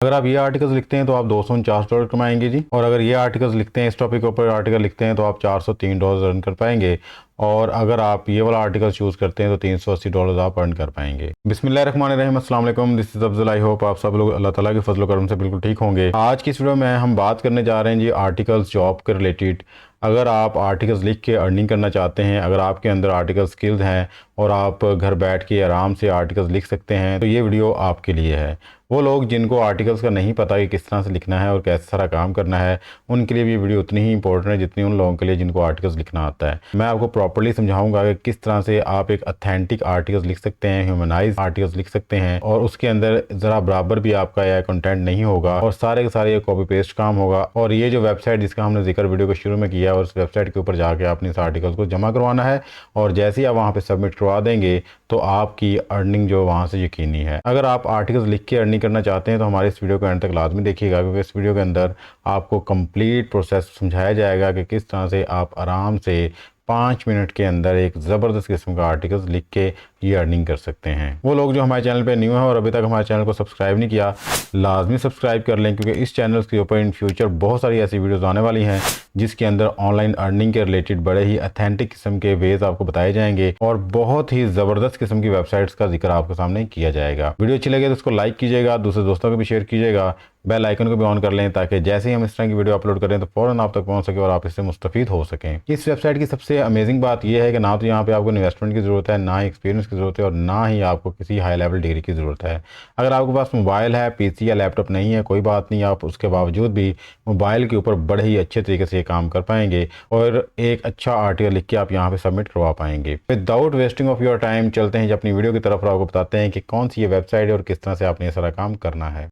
अगर आप ये आर्टिकल्स लिखते हैं तो आप $249 कमाएंगे जी। और अगर ये आर्टिकल्स लिखते हैं, इस टॉपिक के ऊपर आर्टिकल लिखते हैं तो आप $403 अर्न कर पाएंगे। और अगर आप ये वाला आर्टिकल चूज़ करते हैं तो $380 आप अर्न कर पाएंगे। बिस्मिल्लाहिर्रहमानिर्रहीम, अस्सलाम वालेकुम, this is Afzal. I hope आप सब लोग अल्लाह ताला के फजल करम से बिल्कुल ठीक होंगे। आज की इस वीडियो में हम बात करने जा रहे हैं जी आर्टिकल्स जॉब के रिलेटेड। अगर आप आर्टिकल्स लिख के अर्निंग करना चाहते हैं, अगर आपके अंदर आर्टिकल स्किल्स हैं और आप घर बैठ के आराम से आर्टिकल्स लिख सकते हैं, तो ये वीडियो आपके लिए है। वो लोग जिनको आर्टिकल्स का नहीं पता कि किस तरह से लिखना है और कैसे सारा काम करना है, उनके लिए भी वीडियो उतनी ही इंपॉर्टेंट है जितनी उन लोगों के लिए जिनको आर्टिकल्स लिखना आता है। मैं आपको प्रॉपर्ली समझाऊंगा कि किस तरह से आप एक अथेंटिक आर्टिकल्स लिख सकते हैं, ह्यूमनाइज आर्टिकल्स लिख सकते हैं, और उसके अंदर ज़रा बराबर भी आपका यह कंटेंट नहीं होगा और सारे के सारे ये कॉपी पेस्ट काम होगा। और ये जो वेबसाइट जिसका हमने जिक्र वीडियो के शुरू में किया, और उस वेबसाइट के ऊपर जाके आपने इस आर्टिकल्स को जमा करवाना है, और जैसे ही आप वहाँ पर सबमिट करवा देंगे तो आपकी अर्निंग जो वहाँ से यकीनी है। अगर आप आर्टिकल्स लिख के अर्निंग करना चाहते हैं तो हमारे इस वीडियो को एंड तक लाजमी देखिएगा, क्योंकि इस वीडियो के अंदर आपको कंप्लीट प्रोसेस समझाया जाएगा कि किस तरह से आप आराम से 5 मिनट के अंदर एक ज़बरदस्त किस्म का आर्टिकल्स लिख के ये अर्निंग कर सकते हैं। वो लोग जो हमारे चैनल पे न्यू हैं और अभी तक हमारे चैनल को सब्सक्राइब नहीं किया, लाजमी सब्सक्राइब कर लें, क्योंकि इस चैनल के ऊपर इन फ्यूचर बहुत सारी ऐसी वीडियोस आने वाली हैं जिसके अंदर ऑनलाइन अर्निंग के रिलेटेड बड़े ही अथेंटिक किस्म के वेज आपको बताए जाएंगे और बहुत ही ज़बरदस्त किस्म की वेबसाइट्स का जिक्र आपके सामने किया जाएगा। वीडियो अच्छी लगे तो उसको लाइक कीजिएगा, दूसरे दोस्तों को भी शेयर कीजिएगा, बेल आइकन को भी ऑन कर लें ताकि जैसे ही हम इस तरह की वीडियो अपलोड करें तो फ़ौरन आप तक पहुंच सके और आप इससे मुस्तफ़ीद हो सकें। इस वेबसाइट की सबसे अमेजिंग बात यह है कि ना तो यहाँ पे आपको इन्वेस्टमेंट की ज़रूरत है, ना ही एक्सपीरियंस की ज़रूरत है, और ना ही आपको किसी हाई लेवल डिग्री की ज़रूरत है। अगर आपके पास मोबाइल है, पीसी या लैपटॉप नहीं है, कोई बात नहीं, आप उसके बावजूद भी मोबाइल के ऊपर बड़े ही अच्छे तरीके से ये काम कर पाएंगे और एक अच्छा आर्टिकल लिख के आप यहाँ पे सबमिट करवा पाएंगे। Without wasting of your time चलते हैं अपनी वीडियो की तरफ और आपको बताते हैं कि कौन सी ये वेबसाइट है और किस तरह से आपने ये सारा काम करना है।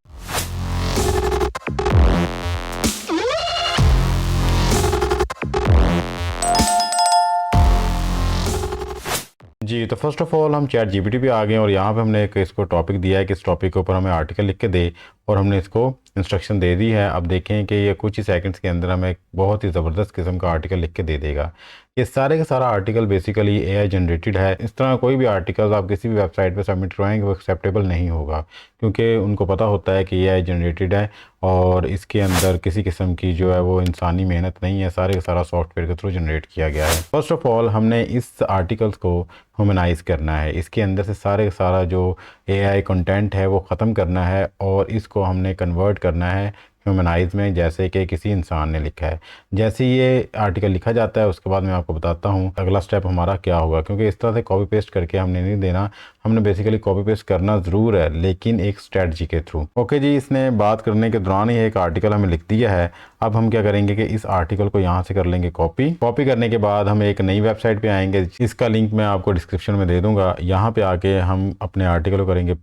जी, तो फर्स्ट ऑफ ऑल हम चैट जीपीटी पे आ गए और यहाँ पे हमने एक इसको टॉपिक दिया है कि इस टॉपिक के ऊपर हमें आर्टिकल लिख के दे, और हमने इसको इंस्ट्रक्शन दे दी है। अब देखें कि ये कुछ ही सेकंड्स के अंदर हमें एक बहुत ही ज़बरदस्त किस्म का आर्टिकल लिख के दे देगा। ये सारे का सारा आर्टिकल बेसिकली एआई जनरेटेड है। इस तरह कोई भी आर्टिकल आप किसी भी वेबसाइट पे सबमिट करवाएंगे वो एक्सेप्टेबल नहीं होगा, क्योंकि उनको पता होता है कि एआई जनरेटेड है और इसके अंदर किसी किस्म की जो है वो इंसानी मेहनत नहीं है, सारे का सारा सॉफ्टवेयर के थ्रू जनरेट किया गया है। फर्स्ट ऑफ ऑल हमने इस आर्टिकल्स को ह्यूमनाइज करना है, इसके अंदर से सारे का सारा जो एआई कंटेंट है वो ख़त्म करना है और इसको हमने कन्वर्ट करना है ह्यूमनाइज में, जैसे कि किसी इंसान ने लिखा है। जैसे ये आर्टिकल लिखा जाता है उसके बाद मैं आपको बताता हूँ अगला स्टेप हमारा क्या होगा, क्योंकि इस तरह से कॉपी पेस्ट करके हमने नहीं देना, हमने बेसिकली कॉपी पेस्ट करना ज़रूर है लेकिन एक स्ट्रेटजी के थ्रू। ओके जी, इसने बात करने के दौरान ही एक आर्टिकल हमें लिख दिया है। अब हम क्या करेंगे कि इस आर्टिकल को यहाँ से कर लेंगे कॉपी करने के बाद हम एक नई वेबसाइट पे आएंगे, इसका लिंक मैं आपको डिस्क्रिप्शन में दे दूँगा। यहाँ पे आके हम अपने आर्टिकल को करेंगे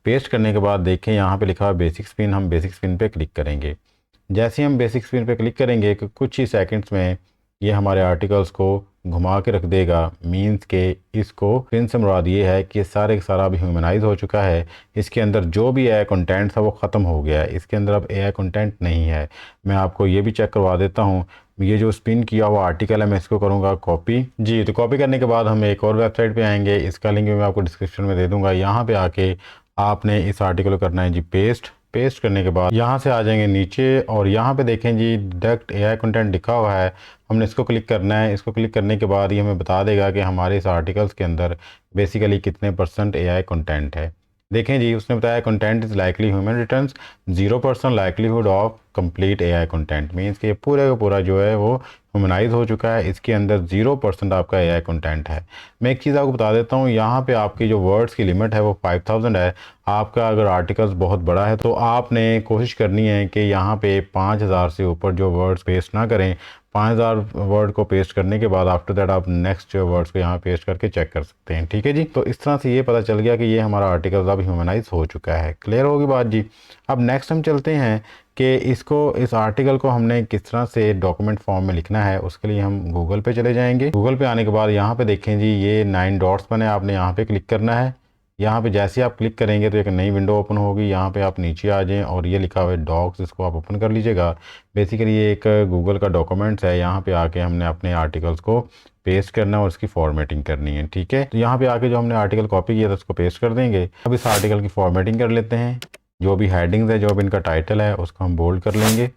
पेस्ट करने के बाद देखें यहाँ पे लिखा हुआ बेसिक स्पिन, हम बेसिक स्पिन पे क्लिक करेंगे। जैसे ही हम बेसिक स्पिन पे क्लिक करेंगे कि कुछ ही सेकंड्स में ये हमारे आर्टिकल्स को घुमा के रख देगा। मींस के इसको स्पिन से मुराद ये है कि सारे का सारा अभी ह्यूमनाइज हो चुका है, इसके अंदर जो भी एआई कंटेंट था वो ख़त्म हो गया है, इसके अंदर अब एआई कंटेंट नहीं है। मैं आपको ये भी चेक करवा देता हूँ। ये जो स्पिन किया हुआ आर्टिकल है मैं इसको करूँगा कॉपी। जी, तो कॉपी करने के बाद हम एक और वेबसाइट पे आएंगे, इसका लिंक भी मैं आपको डिस्क्रिप्शन में दे दूँगा। यहाँ पे आके आपने इस आर्टिकल को करना है जी पेस्ट करने के बाद यहाँ से आ जाएंगे नीचे और यहाँ पे देखें जी डायरेक्ट एआई कंटेंट लिखा हुआ है, हमने इसको क्लिक करना है। इसको क्लिक करने के बाद ये हमें बता देगा कि हमारे इस आर्टिकल्स के अंदर बेसिकली कितने % एआई कंटेंट है। देखें जी, उसने बताया content is likely human returns 0% likelihood of complete AI content. Means कि पूरे का पूरा जो है वो ह्यूमनाइज हो चुका है, इसके अंदर 0% आपका एआई कंटेंट है। मैं एक चीज़ आपको बता देता हूँ, यहाँ पे आपकी जो वर्ड्स की लिमिट है वो 5000 है। आपका अगर आर्टिकल्स बहुत बड़ा है तो आपने कोशिश करनी है कि यहाँ पे 5000 से ऊपर जो वर्ड्स पेस्ट ना करें। 5000 वर्ड को पेस्ट करने के बाद आफ्टर दैट आप नेक्स्ट वर्ड्स को यहाँ पेस्ट करके चेक कर सकते हैं। ठीक है जी, तो इस तरह से ये पता चल गया कि ये हमारा आर्टिकल अब ह्यूमनाइज हो चुका है। क्लियर होगी बात जी। अब नेक्स्ट हम चलते हैं कि इस आर्टिकल को हमने किस तरह से डॉक्यूमेंट फॉर्म में लिखना है। उसके लिए हम गूगल पे चले जाएंगे। गूगल पे आने के बाद यहाँ पे देखें जी ये 9 डॉट्स बने, आपने यहाँ पे क्लिक करना है। यहाँ पे जैसे आप क्लिक करेंगे तो एक नई विंडो ओपन होगी। यहाँ पे आप नीचे आ जाएं और ये लिखा हुआ है डॉक्स, इसको आप ओपन कर लीजिएगा। बेसिकली ये एक गूगल का डॉक्यूमेंट्स है। यहाँ पे आके हमने अपने आर्टिकल्स को पेस्ट करना है और उसकी फॉर्मेटिंग करनी है। ठीक है, तो यहाँ पे आके जो हमने आर्टिकल कॉपी किया था उसको पेस्ट कर देंगे। अब इस आर्टिकल की फॉर्मेटिंग कर लेते हैं। जो भी हेडिंग्स है, जो भी इनका टाइटल है, उसको हम बोल्ड कर लेंगे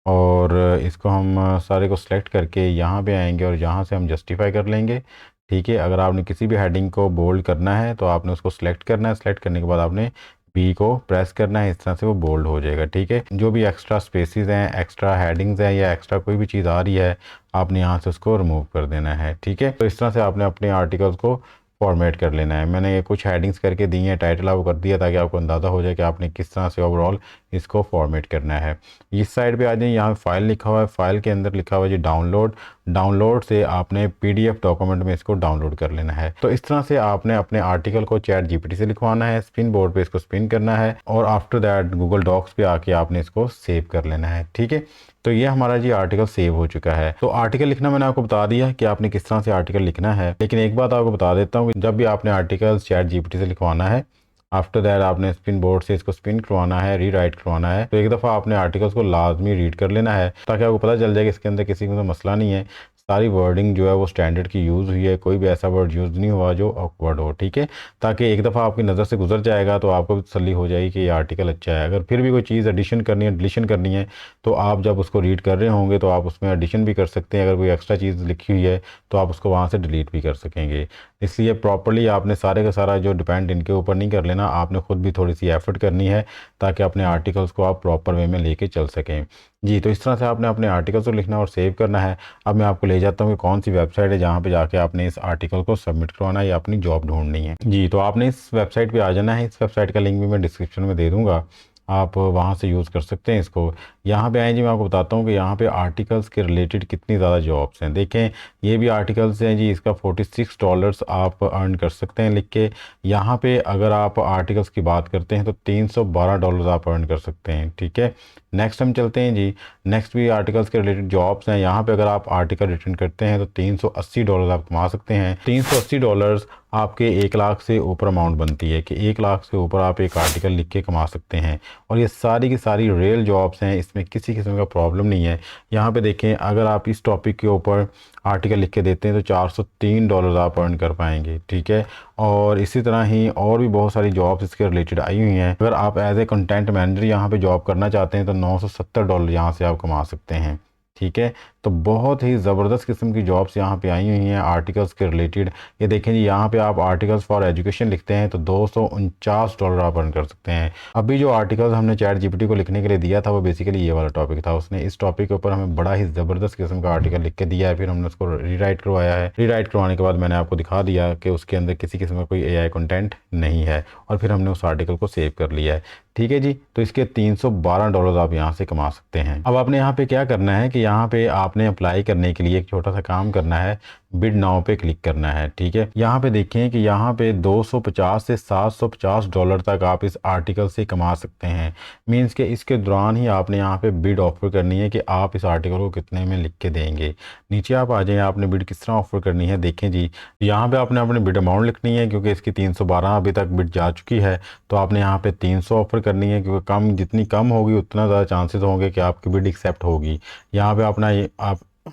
और इसको हम सारे को सिलेक्ट करके यहाँ पे आएंगे और यहाँ से हम जस्टिफाई कर लेंगे। ठीक है, अगर आपने किसी भी हेडिंग को बोल्ड करना है तो आपने उसको सिलेक्ट करना है, सिलेक्ट करने के बाद आपने बी को प्रेस करना है, इस तरह से वो बोल्ड हो जाएगा। ठीक है, जो भी एक्स्ट्रा स्पेसिस हैं, एक्स्ट्रा हेडिंग्स हैं या एक्स्ट्रा कोई भी चीज़ आ रही है, आपने यहाँ से उसको रिमूव कर देना है। ठीक है, तो इस तरह से आपने अपने आर्टिकल्स को फॉर्मेट कर लेना है। मैंने ये कुछ हेडिंग्स करके दी हैं, टाइटल आपको कर दिया ताकि आपको अंदाज़ा हो जाए कि आपने किस तरह से ओवरऑल इसको फॉर्मेट करना है। इस साइड पे आ जाए, यहाँ फाइल लिखा हुआ है, फाइल के अंदर लिखा हुआ है जी डाउनलोड। डाउनलोड से आपने पीडीएफ डॉक्यूमेंट में इसको डाउनलोड कर लेना है। तो इस तरह से आपने अपने आर्टिकल को चैट जीपीटी से लिखवाना है, स्पिन बोर्ड पे इसको स्पिन करना है और आफ्टर दैट गूगल डॉक्स पे आके आपने इसको सेव कर लेना है। ठीक है, तो ये हमारा जी आर्टिकल सेव हो चुका है। तो आर्टिकल लिखना मैंने आपको बता दिया कि आपने किस तरह से आर्टिकल लिखना है, लेकिन एक बात आपको बता देता हूँ कि जब भी आपने आर्टिकल चैट जीपीटी से लिखवाना है, आफ्टर दैट आपने स्पिन बोर्ड से इसको स्पिन करवाना है, रीराइट करवाना है, तो एक दफ़ा आपने आर्टिकल्स को लाजमी रीड कर लेना है ताकि आपको पता चल जाए कि इसके अंदर किसी का मसला नहीं है, सारी वर्डिंग जो है वो स्टैंडर्ड की यूज़ हुई है, कोई भी ऐसा वर्ड यूज़ नहीं हुआ जो ऑकवर्ड हो। ठीक है, ताकि एक दफ़ा आपकी नज़र से गुजर जाएगा तो आपको भी तसल्ली हो जाएगी कि ये आर्टिकल अच्छा है। अगर फिर भी कोई चीज़ एडिशन करनी है, डिलीशन करनी है, तो आप जब उसको रीड कर रहे होंगे तो आप उसमें एडिशन भी कर सकते हैं। अगर कोई एक्स्ट्रा चीज़ लिखी हुई है तो आप उसको वहाँ से डिलीट भी कर सकेंगे। इसलिए प्रॉपर्ली आपने सारे का सारा जो डिपेंड इनके ऊपर नहीं कर लेना, आपने ख़ुद भी थोड़ी सी एफर्ट करनी है ताकि अपने आर्टिकल्स को आप प्रॉपर वे में लेके चल सकें। जी, तो इस तरह से आपने अपने आर्टिकल्स को लिखना और सेव करना है। अब मैं आपको ले जाता हूँ कि कौन सी वेबसाइट है जहाँ पे जाके आपने इस आर्टिकल को सबमिट करवाना है या अपनी जॉब ढूंढनी है। जी, तो आपने इस वेबसाइट पे आ जाना है। इस वेबसाइट का लिंक भी मैं डिस्क्रिप्शन में दे दूँगा, आप वहाँ से यूज़ कर सकते हैं इसको। यहाँ पे आएँ जी, मैं आपको बताता हूँ कि यहाँ पे आर्टिकल्स के रिलेटेड कितनी ज़्यादा जॉब्स हैं। देखें, ये भी आर्टिकल्स हैं जी, इसका $46 आप अर्न कर सकते हैं लिख के। यहाँ पे अगर आप आर्टिकल्स की बात करते हैं तो $312 आप अर्न कर सकते हैं। ठीक है, नेक्स्ट हम चलते हैं जी। नेक्स्ट भी आर्टिकल्स के रिलेटेड जॉब्स हैं। यहाँ पे अगर आप आर्टिकल रिटर्न करते हैं तो $380 आप कमा सकते हैं। $380 आपके 1 लाख से ऊपर अमाउंट बनती है कि 1 लाख से ऊपर आप एक आर्टिकल लिख के कमा सकते हैं। और ये सारी की सारी रियल जॉब्स हैं, इसमें किसी किस्म का प्रॉब्लम नहीं है। यहाँ पे देखें, अगर आप इस टॉपिक के ऊपर आर्टिकल लिख के देते हैं तो $403 आप अर्न कर पाएंगे। ठीक है, और इसी तरह ही और भी बहुत सारी जॉब्स इसके रिलेटेड आई हुई हैं। अगर आप एज ए कंटेंट मैनेजर यहाँ पे जॉब करना चाहते हैं तो $970 यहाँ से आप कमा सकते हैं। ठीक है, तो बहुत ही ज़बरदस्त किस्म की जॉब्स यहाँ पे आई हुई हैं आर्टिकल्स के रिलेटेड। ये देखें जी, यहाँ पे आप आर्टिकल्स फॉर एजुकेशन लिखते हैं तो $249 आप अर्न कर सकते हैं। अभी जो आर्टिकल्स हमने चैट जीपीटी को लिखने के लिए दिया था वो बेसिकली ये वाला टॉपिक था। उसने इस टॉपिक के ऊपर हमें बड़ा ही ज़बरदस्त किस्म का आर्टिकल लिख के दिया है, फिर हमने उसको रीराइट करवाया है। रीराइट करवाने के बाद मैंने आपको दिखा दिया कि उसके अंदर किसी किस्म का कोई AI कंटेंट नहीं है और फिर हमने उस आर्टिकल को सेव कर लिया है। ठीक है जी, तो इसके $312 आप यहाँ से कमा सकते हैं। अब आपने यहाँ पे क्या करना है कि यहाँ पे आपने अप्लाई करने के लिए एक छोटा सा काम करना है, बिड नाउ पे क्लिक करना है। ठीक है, यहाँ पे देखें कि यहाँ पे 250 से $750 तक आप इस आर्टिकल से कमा सकते हैं। मींस के इसके दौरान ही आपने यहाँ पे बिड ऑफर करनी है कि आप इस आर्टिकल को कितने में लिख के देंगे। नीचे आप आ जाएं, आपने बिड किस तरह ऑफर करनी है। देखें जी, यहाँ पे आपने अपनी बिड अमाउंट लिखनी है क्योंकि इसकी 312 अभी तक बिड जा चुकी है, तो आपने यहाँ पे 300 ऑफर करनी है क्योंकि कम जितनी कम होगी उतना ज़्यादा चांसेस होंगे कि आपकी बिड एक्सेप्ट होगी। यहाँ पे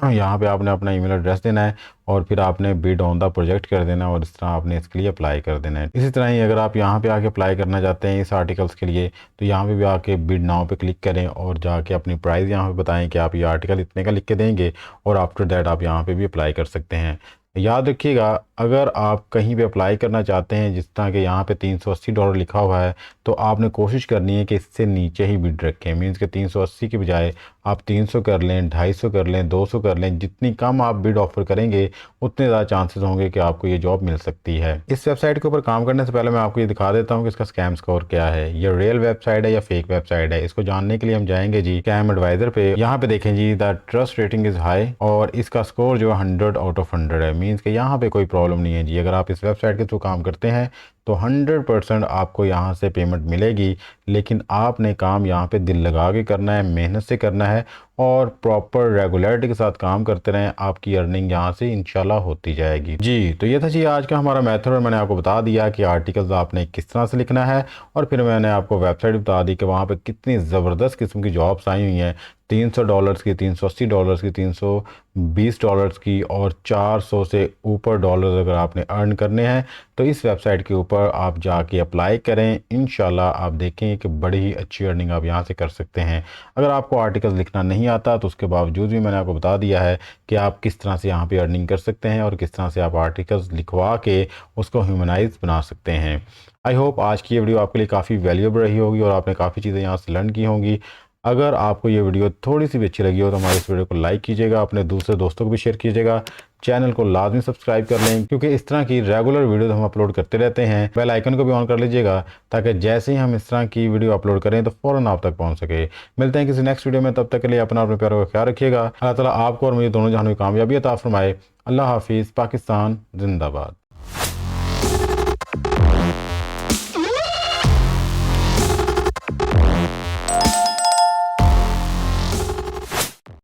यहाँ पे आपने अपना ईमेल एड्रेस देना है और फिर आपने बिड ऑन द प्रोजेक्ट कर देना है और इस तरह आपने इसके लिए अप्लाई कर देना है। इसी तरह ही अगर आप यहाँ पे आके अप्लाई करना चाहते हैं इस आर्टिकल्स के लिए तो यहाँ पे भी आके बिड नाउ पे क्लिक करें और जाके अपनी प्राइस यहाँ पे बताएं कि आप ये आर्टिकल इतने का लिख के देंगे और आफ्टर दैट आप यहाँ पे भी अप्लाई कर सकते हैं। याद रखिएगा, अगर आप कहीं पे अप्लाई करना चाहते हैं जिस तरह के यहाँ पे $380 लिखा हुआ है तो आपने कोशिश करनी है कि इससे नीचे ही बिड रखें। मीन्स के 380 के बजाय आप 300 कर लें, 250 कर लें, 200 कर लें। जितनी कम आप बिड ऑफर करेंगे उतने ज़्यादा चांसेस होंगे कि आपको ये जॉब मिल सकती है। इस वेबसाइट के ऊपर काम करने से पहले मैं आपको ये दिखा देता हूँ कि इसका स्कैम स्कोर क्या है, ये रियल वेबसाइट है या फेक वेबसाइट है। इसको जानने के लिए हम जाएंगे जी स्कैम एडवाइजर पे। यहाँ पे देखें जी, the trust rating is high और इसका स्कोर जो है 100 आउट ऑफ 100 है। मीन्स के यहाँ पे कोई प्रॉब्लम नहीं है जी। अगर आप इस वेबसाइट के थ्रू काम करते हैं तो 100% आपको यहाँ से पेमेंट मिलेगी, लेकिन आपने काम यहाँ पे दिल लगा के करना है, मेहनत से करना है और प्रॉपर रेगुलरिटी के साथ काम करते रहें। आपकी अर्निंग यहाँ से इंशाल्लाह होती जाएगी। जी, तो ये था जी आज का हमारा मेथड और मैंने आपको बता दिया कि आर्टिकल्स आपने किस तरह से लिखना है और फिर मैंने आपको वेबसाइट बता दी कि वहाँ पे कितनी ज़बरदस्त किस्म की जॉब्स आई हुई हैं। $300 की, $380 की, $320 की और 400 से ऊपर डॉलर्स अगर आपने अर्न करने हैं तो इस वेबसाइट के ऊपर आप जाके अप्लाई करें। इंशाल्लाह आप देखेंगे कि बड़ी ही अच्छी अर्निंग आप यहाँ से कर सकते हैं। अगर आपको आर्टिकल्स लिखना नहीं आता तो उसके बावजूद भी मैंने आपको बता दिया है कि आप किस तरह से यहाँ पे अर्निंग कर सकते हैं और किस तरह से आप आर्टिकल्स लिखवा के उसको ह्यूमनाइज बना सकते हैं। आई होप आज की ये वीडियो आपके लिए काफ़ी वैल्यूएबल रही होगी और आपने काफ़ी चीज़ें यहाँ से लर्न की होंगी। अगर आपको ये वीडियो थोड़ी सी भी अच्छी लगी हो तो हमारे इस वीडियो को लाइक कीजिएगा, अपने दूसरे दोस्तों को भी शेयर कीजिएगा, चैनल को लाजमी सब्सक्राइब कर लें क्योंकि इस तरह की रेगुलर वीडियो हम अपलोड करते रहते हैं। बेल आइकन को भी ऑन कर लीजिएगा ताकि जैसे ही हम इस तरह की वीडियो अपलोड करें तो फ़ौरन आप तक पहुंच सके। मिलते हैं किसी नेक्स्ट वीडियो में, तब तक के लिए अपना अपने प्यारों का ख्याल रखिएगा। अल्लाह ताला आपको और मुझे दोनों जहानों में कामयाबी अता फरमाए। अल्लाह हाफिज़। पाकिस्तान जिंदाबाद।